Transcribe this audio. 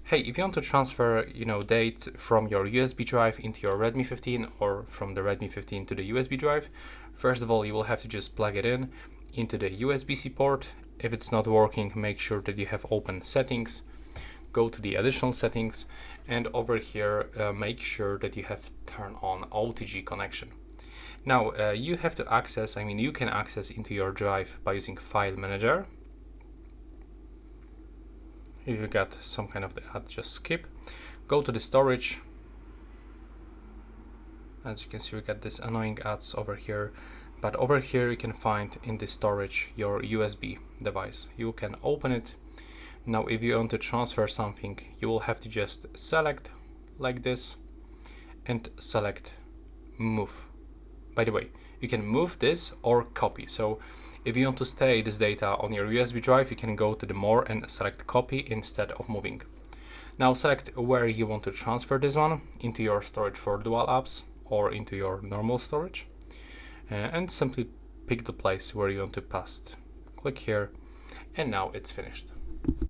Hey, if you want to transfer, date from your USB drive into your Redmi 15 or from the Redmi 15 to the USB drive, first of all, you will have to just plug it in into the USB-C port. If it's not working, make sure that you have open settings, go to the additional settings, and over here, make sure that you have turned on OTG connection. Now, you have to access, you can access into your drive by using File Manager. If you got some kind of the ad, just skip. Go to the storage. As you can see, we got this annoying ads over here. But over here you can find in the storage your USB device. You can open it. Now if you want to transfer something, you will have to just select like this and select move. By the way, you can move this or copy. So if you want to stay this data on your USB drive, you can go to the more and select copy instead of moving. Now select where you want to transfer this one, into your storage for dual apps or into your normal storage, and simply pick the place where you want to paste. Click here, and now it's finished.